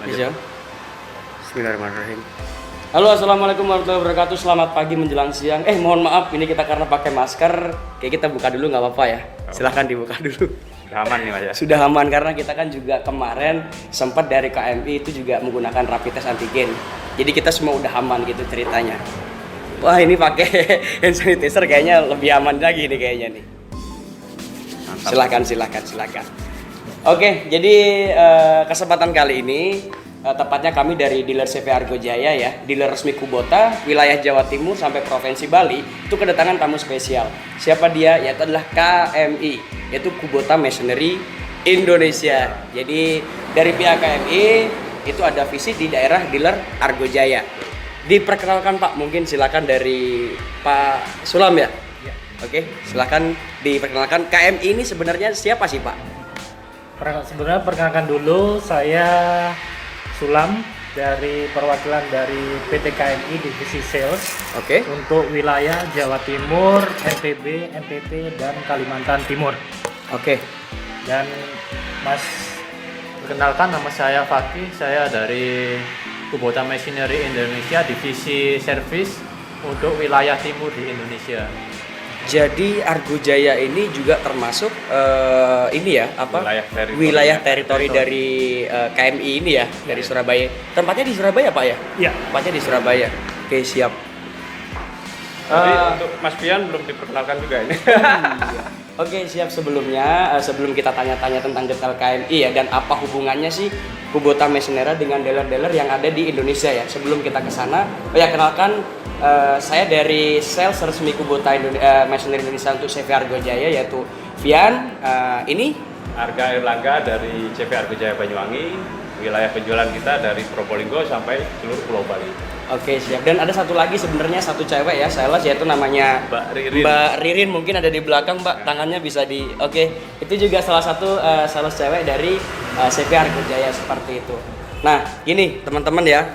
Bisa. Bismillahirrahmanirrahim. Halo, assalamualaikum warahmatullahi wabarakatuh. Selamat pagi menjelang siang. Mohon maaf, ini kita karena pakai masker, kayak kita buka dulu nggak apa-apa ya. Silahkan dibuka dulu. Sudah aman nih Mas ya? Sudah aman karena kita kan juga kemarin sempat dari KMI itu juga menggunakan rapid test antigen. Jadi kita semua udah aman gitu ceritanya. Wah, ini pakai hand sanitizer kayaknya lebih aman lagi nih kayaknya nih. Mantap. Silakan. Oke, jadi kesempatan kali ini tepatnya kami dari dealer CV Argo Jaya ya, dealer resmi Kubota, wilayah Jawa Timur sampai Provinsi Bali, itu kedatangan tamu spesial. Siapa dia? Yaitu adalah KMI, yaitu Kubota Machinery Indonesia. Jadi dari pihak KMI itu ada visi di daerah dealer Argo Jaya. Diperkenalkan Pak, mungkin silakan dari Pak Sulam ya. Oke, silakan diperkenalkan KMI ini sebenarnya siapa sih Pak? Sebenarnya perkenalkan dulu, saya Sulam dari perwakilan dari PT KMI Divisi Sales. Oke. Untuk wilayah Jawa Timur, NTB, NTT, dan Kalimantan Timur. Oke. Dan Mas, perkenalkan nama saya Fakih, saya dari Kubota Machinery Indonesia Divisi Service untuk wilayah timur di Indonesia. Jadi Argo Jaya ini juga termasuk ini ya apa Wilayah teritori dari KMI ini ya dari Surabaya. Tempatnya di Surabaya Pak ya? Iya. Tempatnya di Surabaya. Oke, siap. Jadi untuk Mas Pian belum diperkenalkan juga ini. Oke, siap. Sebelumnya sebelum kita tanya-tanya tentang detail KMI ya dan apa hubungannya sih Kubota Machinery dengan dealer-dealer yang ada di Indonesia ya. Sebelum kita ke sana, kenalkan saya dari sales resmi Kubota Machinery Indonesia untuk CV Argo Jaya yaitu Vian. Ini Arga Erlangga dari CV Argo Jaya Banyuwangi. Wilayah penjualan kita dari Probolinggo sampai seluruh Pulau Bali. Oke, siap. Dan ada satu lagi sebenarnya satu cewek ya sales yaitu namanya Mbak Ririn mungkin ada di belakang Mbak, tangannya bisa di. Oke, itu juga salah satu sales cewek dari CV Argo Jaya seperti itu. Nah, gini teman-teman ya,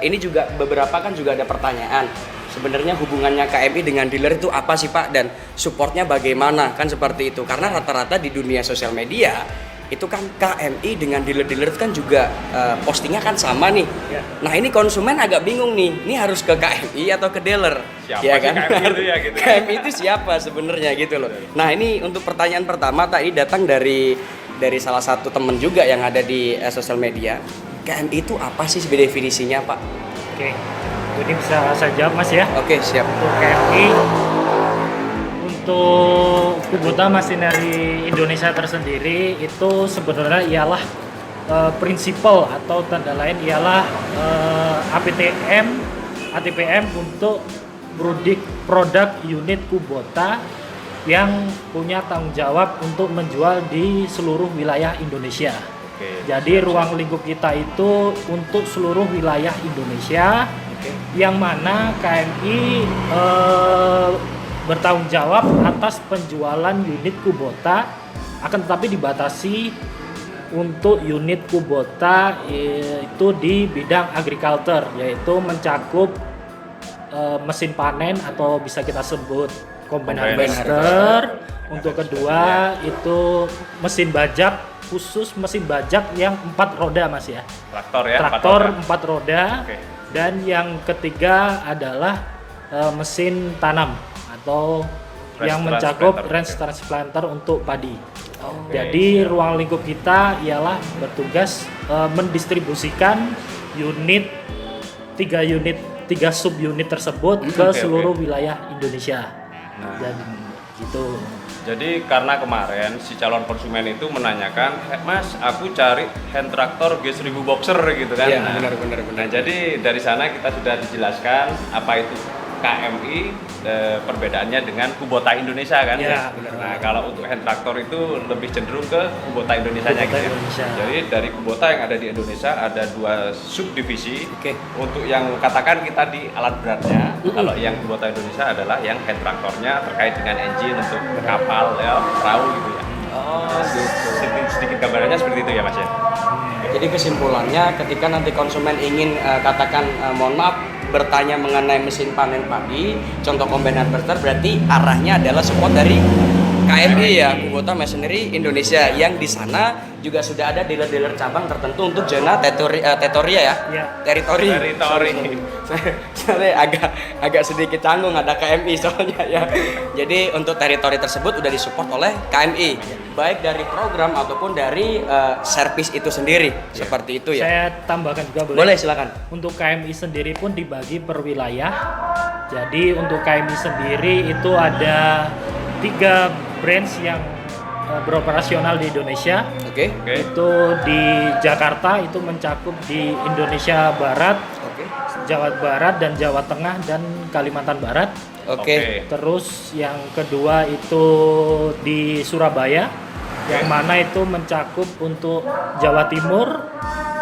ini juga beberapa kan juga ada pertanyaan. Sebenarnya hubungannya KMI dengan dealer itu apa sih Pak dan supportnya bagaimana kan seperti itu? Karena rata-rata di dunia sosial media itu kan KMI dengan dealer-dealer itu kan juga postingnya kan sama nih. Ya. Nah ini konsumen agak bingung nih, ini harus ke KMI atau ke dealer? Siapa ya sih kan? KMI itu ya gitu. KMI itu siapa sebenarnya gitu loh. Nah ini untuk pertanyaan pertama tadi datang dari salah satu temen juga yang ada di sosial media. KMI itu apa sih definisinya Pak? Oke, jadi bisa saya jawab Mas ya. Oke, siap. Untuk KMI, untuk Kubota Machinery Indonesia tersendiri itu sebenarnya ialah prinsipal atau tanda lain ialah ATPM untuk produk unit Kubota yang punya tanggung jawab untuk menjual di seluruh wilayah Indonesia. Oke. Jadi ruang lingkup kita itu untuk seluruh wilayah Indonesia. Yang mana KMI bertanggung jawab atas penjualan unit Kubota, akan tetapi dibatasi untuk unit Kubota itu di bidang agriculture, yaitu mencakup mesin panen atau bisa kita sebut combine harvester. Untuk kedua itu mesin bajak, khusus mesin bajak yang 4 roda Mas ya. Traktor ya. Traktor 4 roda. Oke. Dan yang ketiga adalah mesin tanam atau yang mencakup range transplanter untuk padi. Jadi ruang lingkup kita ialah bertugas mendistribusikan tiga sub unit tersebut ke seluruh wilayah Indonesia. Dan gitu. Jadi karena kemarin si calon konsumen itu menanyakan, Mas, aku cari hand traktor G1000 boxer gitu kan. Iya, Nah, benar. Nah, jadi dari sana kita sudah dijelaskan apa itu KMI, perbedaannya dengan Kubota Indonesia kan. Iya, benar. Nah, kalau untuk hand traktor itu lebih cenderung ke Kubota Indonesianya Kubota gitu. Indonesia. Jadi dari Kubota yang ada di Indonesia ada 2 subdivisi. Oke. Untuk yang katakan kita di alat beratnya, kalau yang Kubota Indonesia adalah yang hand traktornya terkait dengan engine untuk kapal ya, perahu gitu ya. Oh, gitu. Sedikit gambarannya seperti itu ya Mas ya. Jadi kesimpulannya ketika nanti konsumen ingin katakan mohon maaf bertanya mengenai mesin panen padi, contoh combine harvester berarti arahnya adalah support dari KMI ya, Kubota Masonry Indonesia, yang di sana juga sudah ada dealer-dealer cabang tertentu untuk zona teritori ya. Ya. Teritori. Teritori. Saya agak sedikit canggung ada KMI soalnya ya. Jadi untuk teritori tersebut udah disupport oleh KMI, baik dari program ataupun dari servis itu sendiri. Seperti itu ya. Saya tambahkan juga boleh? Boleh, silakan. Untuk KMI sendiri pun dibagi per wilayah. Jadi untuk KMI sendiri itu ada 3 branch yang beroperasional di Indonesia. Oke. Itu di Jakarta, itu mencakup di Indonesia Barat, Oke. Jawa Barat dan Jawa Tengah dan Kalimantan Barat. Oke. Terus yang kedua itu di Surabaya, yang mana itu mencakup untuk Jawa Timur,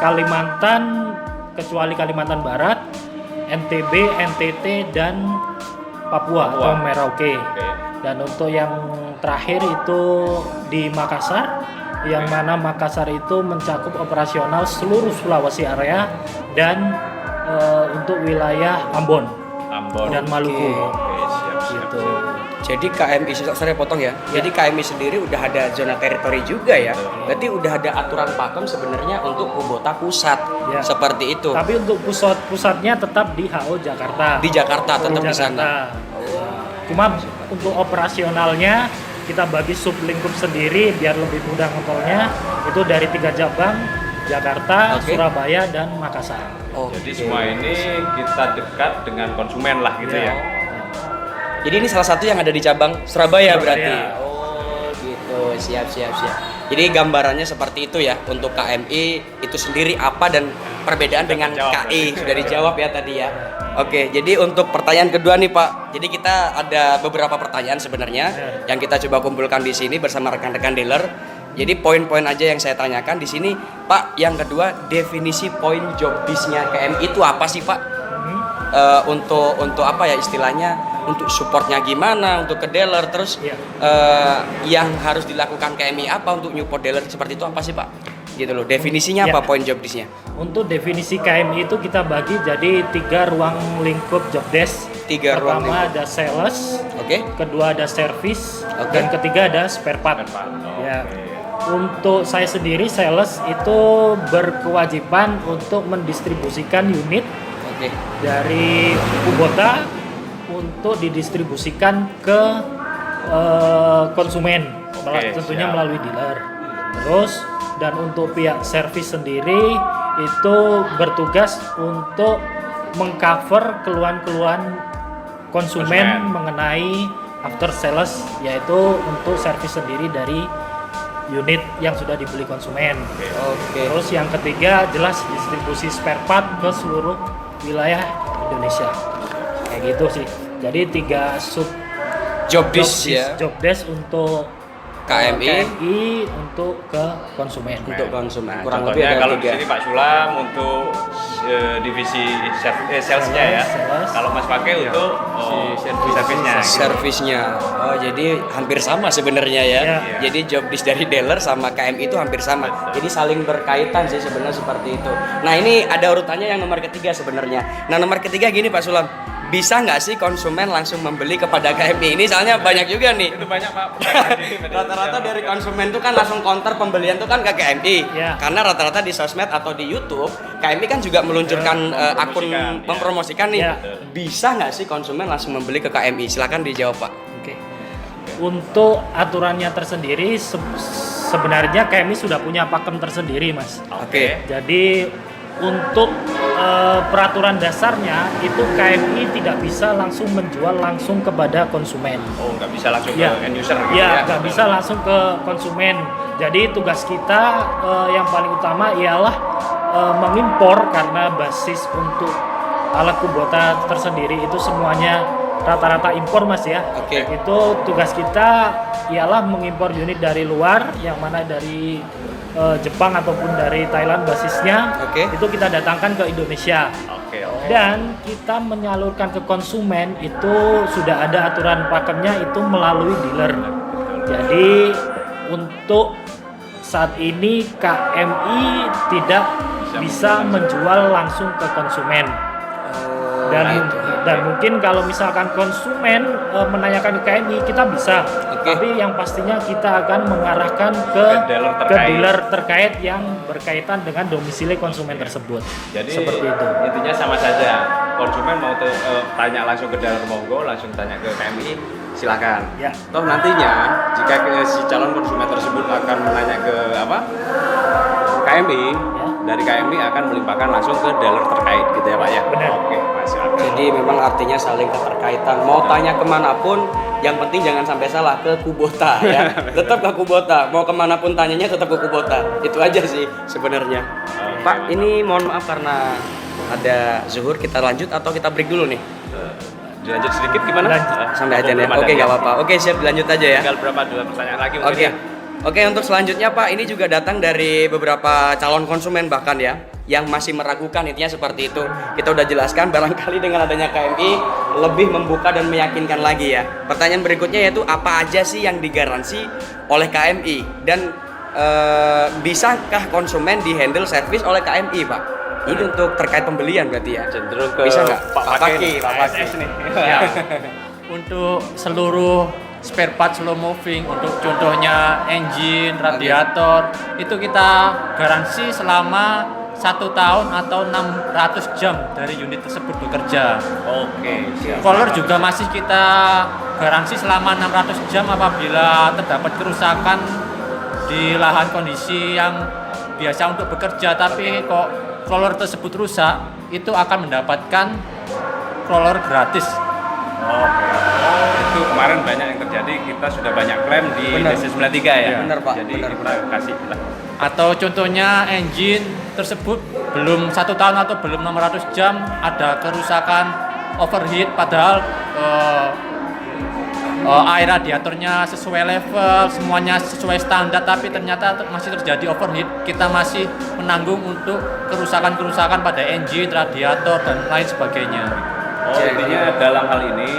Kalimantan kecuali Kalimantan Barat, NTB, NTT dan Papua atau Merauke. Dan untuk yang terakhir itu di Makassar, yang mana Makassar itu mencakup operasional seluruh Sulawesi area dan untuk wilayah Ambon dan Maluku. Oke, siap. Gitu. Jadi KMI, saya potong ya. Jadi KMI sendiri udah ada zona teritori juga ya. Berarti udah ada aturan pakem sebenarnya untuk Kubota pusat. Ya. Seperti itu. Tapi untuk pusatnya tetap di HO Jakarta. Di Jakarta, tetap di sana. Cuma untuk operasionalnya kita bagi sub lingkup sendiri biar lebih mudah ngontrolnya. Itu dari 3 cabang, Jakarta, Oke. Surabaya dan Makassar. Oh, Jadi semua ini kita dekat dengan konsumen lah gitu ya. Jadi ini salah satu yang ada di cabang Surabaya, Surabaya. berarti. Oh, gitu. Siap. Jadi gambarannya seperti itu ya untuk KMI itu sendiri apa dan perbedaan dengan dijawab, KI sudah dijawab ya tadi ya. Oke, jadi untuk pertanyaan kedua nih Pak. Jadi kita ada beberapa pertanyaan sebenarnya yang kita coba kumpulkan di sini bersama rekan-rekan dealer. Jadi poin-poin aja yang saya tanyakan di sini, Pak. Yang kedua, definisi poin job desk-nya KMI itu apa sih, Pak? Untuk apa ya istilahnya? Untuk supportnya gimana? Untuk ke dealer terus yang harus dilakukan KMI apa untuk support dealer seperti itu apa sih, Pak? Gitu loh. Definisinya apa poin job desk-nya? Untuk definisi KMI itu kita bagi jadi 3 ruang lingkup job desk. 3 ruang Pertama lingkup. ada sales, Oke. kedua ada service, Oke. dan ketiga ada spare part. Ya. Untuk saya sendiri sales itu berkewajiban untuk mendistribusikan unit Oke. dari Kubota untuk didistribusikan ke konsumen, tentunya siap. melalui dealer. Terus dan untuk pihak servis sendiri itu bertugas untuk mengcover keluhan-keluhan konsumen mengenai after sales, yaitu untuk servis sendiri dari unit yang sudah dibeli konsumen. Oke. Terus yang ketiga jelas distribusi spare part ke seluruh wilayah Indonesia. Kayak gitu sih. Jadi 3 sub Job desk ya. job desk untuk KMI. untuk ke konsumen. Untuk konsumen. Nah, Kurang lebih contohnya ada kalau di 3. sini Pak Sulam untuk divisi salesnya ya. Sales. Kalau Mas pakai untuk servisnya. gitu. Servisnya. Oh, jadi hampir sama sebenarnya ya. Ya. Jadi job desk dari dealer sama KMI itu hampir sama. Jadi saling berkaitan sih sebenarnya seperti itu. Nah, ini ada urutannya yang nomor ketiga sebenarnya. Nah, nomor ketiga gini Pak Sulam. Bisa nggak sih konsumen langsung membeli kepada KMI? Ini soalnya banyak juga nih. Itu banyak Pak. Rata-rata dari konsumen tuh kan langsung counter pembelian tuh kan ke KMI. Ya. Karena rata-rata di sosmed atau di YouTube, KMI kan juga meluncurkan akun mempromosikan nih. Ya. Bisa nggak sih konsumen langsung membeli ke KMI? Silakan dijawab Pak. Oke. Untuk aturannya tersendiri sebenarnya KMI sudah punya pakem tersendiri, Mas. Oke. Jadi untuk peraturan dasarnya itu KMI tidak bisa langsung menjual langsung kepada konsumen. Oh, nggak bisa langsung Ya. ke end user gitu Ya, nggak bisa langsung ke konsumen. Jadi tugas kita yang paling utama ialah mengimpor karena basis untuk alat Kubota tersendiri itu semuanya rata-rata impor Mas ya. Oke. Itu tugas kita ialah mengimpor unit dari luar yang mana dari Jepang ataupun dari Thailand basisnya. Oke. Itu kita datangkan ke Indonesia. Oke. Dan kita menyalurkan ke konsumen itu sudah ada aturan pakemnya itu melalui dealer. Jadi untuk saat ini KMI tidak bisa menjual langsung ke konsumen. Dan mungkin kalau misalkan konsumen menanyakan ke KMI, kita bisa. Tapi yang pastinya kita akan mengarahkan ke dealer terkait yang berkaitan dengan domisili konsumen tersebut. Jadi seperti itu. Intinya sama saja. Konsumen mau tanya langsung ke dealer, monggo, langsung tanya ke KMI, silakan. Ya. Toh nantinya jika si calon konsumen tersebut akan menanya ke KMI, dari KMI akan melimpahkan langsung ke dealer terkait gitu ya Pak ya? Benar. Oke, silakan. Jadi memang artinya saling keterkaitan. Mau tanya kemanapun, yang penting jangan sampai salah ke Kubota ya. Tetap ke Kubota. Mau kemanapun tanyanya tetap ke Kubota. Itu aja sih sebenarnya. Pak, ini mohon maaf karena ada zuhur, kita lanjut atau kita break dulu nih? Dilanjut sedikit gimana? Sampai aja ya. Oke, nggak apa-apa. Oke, siap, dilanjut aja ya. Tinggal berapa dua pertanyaan lagi mungkin Oke. ya? Oke, untuk selanjutnya Pak, ini juga datang dari beberapa calon konsumen bahkan ya, yang masih meragukan, intinya seperti itu. Kita udah jelaskan, barangkali dengan adanya KMI lebih membuka dan meyakinkan lagi ya. Pertanyaan berikutnya yaitu apa aja sih yang digaransi oleh KMI dan bisakah konsumen dihandle servis oleh KMI Pak? Ini untuk terkait pembelian berarti ya. Cenderung ke Bisa nggak? Pak Paki nih. Ya. Untuk seluruh spare part slow moving, untuk contohnya engine, radiator, itu kita garansi selama 1 tahun atau 600 jam dari unit tersebut bekerja. Oke, siap. Color juga masih kita garansi selama 600 jam apabila terdapat kerusakan di lahan kondisi yang biasa untuk bekerja, tapi kok roller tersebut rusak, itu akan mendapatkan roller gratis. Oke. Itu kemarin banyak yang terjadi, kita sudah banyak klaim di DC93 ya. Benar, Pak. Jadi Benar. kita kasih lah. Atau contohnya engine tersebut belum 1 tahun atau belum 600 jam ada kerusakan overheat, padahal air radiatornya sesuai level, semuanya sesuai standar, tapi ternyata masih terjadi overheat. Kita masih menanggung untuk kerusakan-kerusakan pada engine, radiator, dan lain sebagainya. Oh, intinya dalam hal ini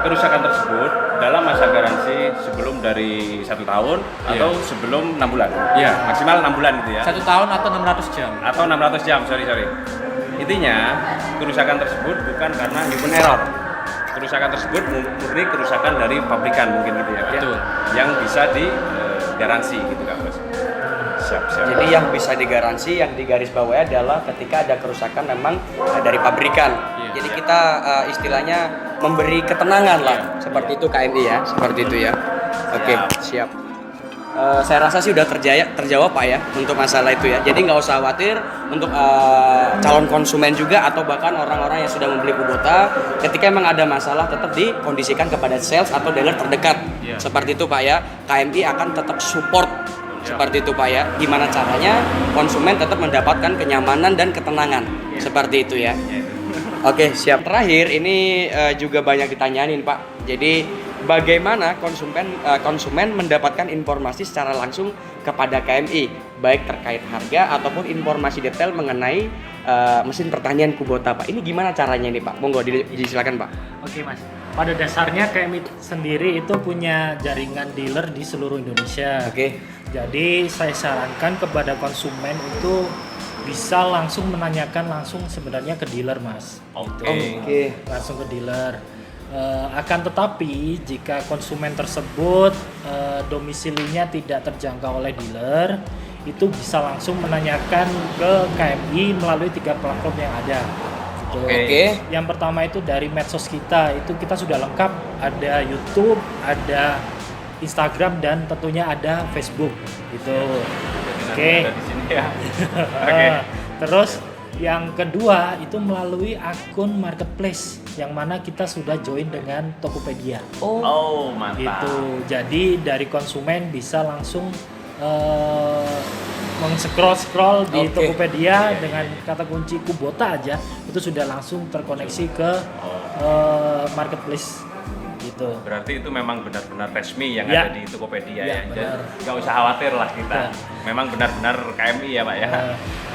kerusakan tersebut dalam masa garansi sebelum dari 1 tahun atau sebelum 6 bulan. Iya. Maksimal 6 bulan gitu ya. 1 tahun atau 600 jam. Atau 600 jam, sorry. Intinya kerusakan tersebut bukan karena human error. Kerusakan tersebut murni kerusakan dari pabrikan mungkin gitu ya. Betul. Yang bisa digaransi gitu Kak Bos. Siap. Jadi yang bisa digaransi, yang digarisbawahi adalah ketika ada kerusakan memang dari pabrikan. Jadi kita istilahnya memberi ketenangan lah, seperti itu KMI ya, seperti itu ya. Oke, siap. Saya rasa sih udah terjawab Pak ya untuk masalah itu ya. Jadi nggak usah khawatir untuk calon konsumen juga atau bahkan orang-orang yang sudah membeli Kubota, ketika emang ada masalah tetap dikondisikan kepada sales atau dealer terdekat. Seperti itu Pak ya. KMI akan tetap support. Seperti itu Pak ya. Gimana caranya konsumen tetap mendapatkan kenyamanan dan ketenangan. Seperti itu ya. Oke, siap. Terakhir ini juga banyak ditanyain Pak. Jadi bagaimana konsumen mendapatkan informasi secara langsung kepada KMI, baik terkait harga ataupun informasi detail mengenai mesin pertanian Kubota Pak. Ini gimana caranya nih Pak? Monggo disilakan Pak. Oke Mas, pada dasarnya KMI sendiri itu punya jaringan dealer di seluruh Indonesia. Oke. Jadi saya sarankan kepada konsumen itu bisa langsung menanyakan langsung sebenarnya ke dealer Mas. Oke. Langsung ke dealer. Akan tetapi jika konsumen tersebut domisilinya tidak terjangkau oleh dealer, itu bisa langsung menanyakan ke KMI melalui 3 platform yang ada. Gitu. Oke. Yang pertama itu dari medsos kita, itu kita sudah lengkap, ada YouTube, ada Instagram, dan tentunya ada Facebook gitu. Oke. Di sini ya. Terus yang kedua itu melalui akun marketplace yang mana kita sudah join dengan Tokopedia. Oh, mantap. Gitu. Jadi dari konsumen bisa langsung scroll di Tokopedia dengan kata kunci Kubota aja, itu sudah langsung terkoneksi ke marketplace gitu. Berarti itu memang benar-benar resmi yang Ya. ada di Tokopedia Ya, ya. Jadi benar. nggak usah khawatir lah kita. Ya. Memang benar-benar KMI ya Pak ya.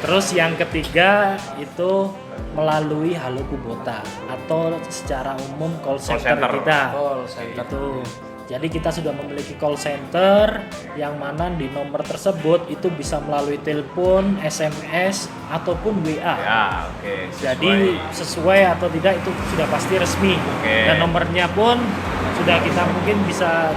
Terus yang ketiga itu melalui Halo Kubota atau secara umum call center center. kita. Call center. Itu. Jadi kita sudah memiliki call center yang mana di nomor tersebut itu bisa melalui telepon, SMS ataupun WA. Ya, oke. Jadi sesuai atau tidak itu sudah pasti resmi. Oke. Dan nomornya pun sudah kita mungkin bisa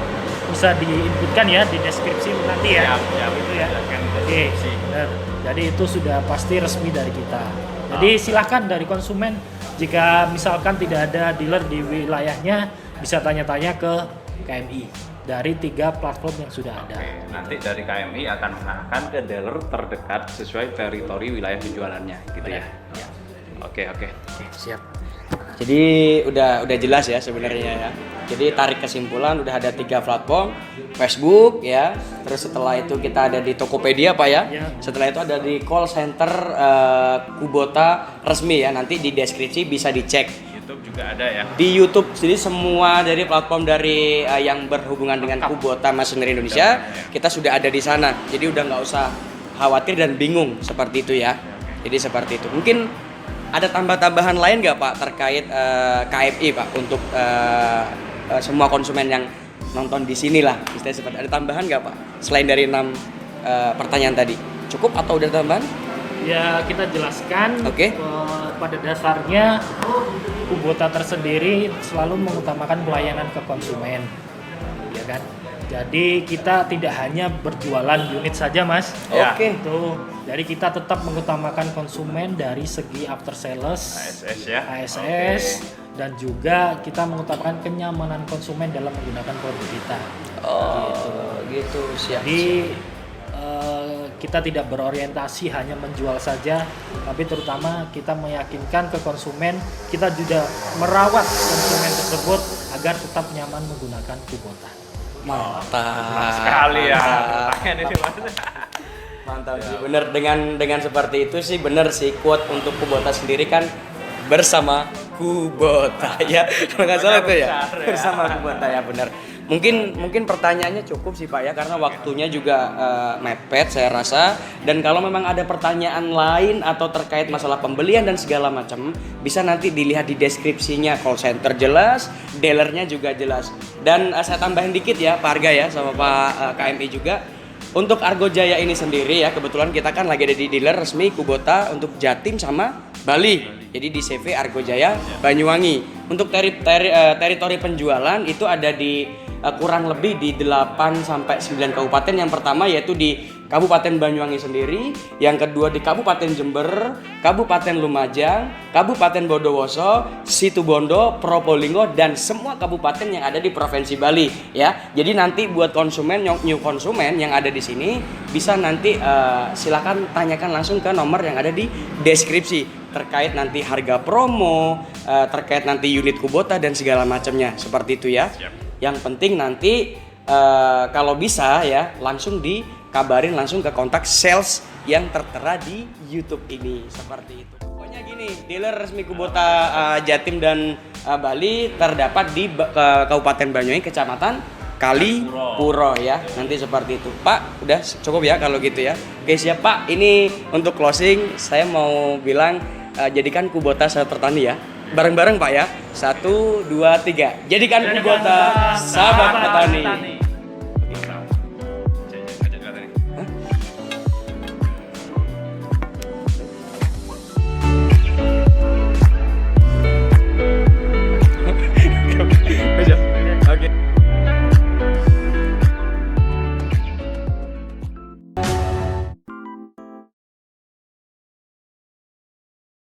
diinputkan ya di deskripsi nanti ya. Siap. Gitu ya. Silakan di Oke, deskripsi. benar. Jadi itu sudah pasti resmi dari kita. Jadi silahkan dari konsumen jika misalkan tidak ada dealer di wilayahnya bisa tanya-tanya ke KMI dari 3 platform yang sudah ada. Oke, nanti dari KMI akan mengarahkan ke dealer terdekat sesuai teritori wilayah penjualannya, gitu ya. Ya. Oke. Oke, siap. Jadi udah jelas ya sebenarnya ya. Jadi tarik kesimpulan udah ada 3 platform, Facebook ya. Terus setelah itu kita ada di Tokopedia Pak ya. Ya. Setelah itu ada di call center Kubota resmi ya. Nanti di deskripsi bisa dicek. YouTube juga ada ya. Di YouTube, jadi semua dari platform dari yang berhubungan dengan Kubota Machinery Indonesia kita sudah ada di sana. Jadi udah nggak usah khawatir dan bingung seperti itu ya. Jadi seperti itu. Mungkin ada tambah-tambahan lain nggak Pak terkait KMI Pak untuk semua konsumen yang nonton di sini lah. Istilahnya seperti ada tambahan nggak Pak? Selain dari 6 pertanyaan tadi, cukup atau udah tambahan? Ya kita jelaskan. Oke. Pada dasarnya Kubota tersendiri selalu mengutamakan pelayanan ke konsumen, ya kan? Jadi kita tidak hanya berjualan unit saja, Mas. Ya. Oke. Itu. Jadi kita tetap mengutamakan konsumen dari segi after sales, ASS ya. ASS, dan juga kita mengutamakan kenyamanan konsumen dalam menggunakan produk kita. Oh, gitu. Siap. Jadi kita tidak berorientasi hanya menjual saja, tapi terutama kita meyakinkan ke konsumen, kita juga merawat konsumen tersebut agar tetap nyaman menggunakan Kubota. Mantap Sekali ya. Mantap. Tangan ini Mas. Mantap sih, bener dengan seperti itu sih bener sih quote untuk Kubota sendiri kan bersama Kubota ya, kalau nggak salah itu ya, Besar, ya. bersama Kubota ya bener. Mungkin pertanyaannya cukup sih Pak ya karena waktunya juga mepet saya rasa, dan kalau memang ada pertanyaan lain atau terkait masalah pembelian dan segala macam bisa nanti dilihat di deskripsinya. Call center jelas, dealernya juga jelas, dan saya tambahin dikit ya Pak Arga ya sama Pak KMI juga. Untuk Argo Jaya ini sendiri ya, kebetulan kita kan lagi ada di dealer resmi Kubota untuk Jatim sama Bali. Jadi di CV Argo Jaya Banyuwangi. Untuk teritori penjualan itu ada di kurang lebih di 8 sampai 9 kabupaten. Yang pertama yaitu di Kabupaten Banyuwangi sendiri, yang kedua di Kabupaten Jember, Kabupaten Lumajang, Kabupaten Bondowoso, Situbondo, Probolinggo, dan semua kabupaten yang ada di Provinsi Bali ya. Jadi nanti buat konsumen, new konsumen yang ada di sini bisa nanti silakan tanyakan langsung ke nomor yang ada di deskripsi terkait nanti harga promo, terkait nanti unit Kubota dan segala macamnya seperti itu ya. Siap. Yang penting nanti kalau bisa ya langsung dikabarin langsung ke kontak sales yang tertera di YouTube ini seperti itu. Pokoknya gini, dealer resmi Kubota Jatim dan Bali terdapat di Kabupaten Banyuwangi, Kecamatan Kalipuro ya. Nanti seperti itu. Pak, udah cukup ya kalau gitu ya. Oke, siap Pak. Ini untuk closing saya mau bilang jadikan Kubota sahabat petani ya. Bareng-bareng Pak ya. 1, 2, 3. Jadikan Kubota sahabat petani.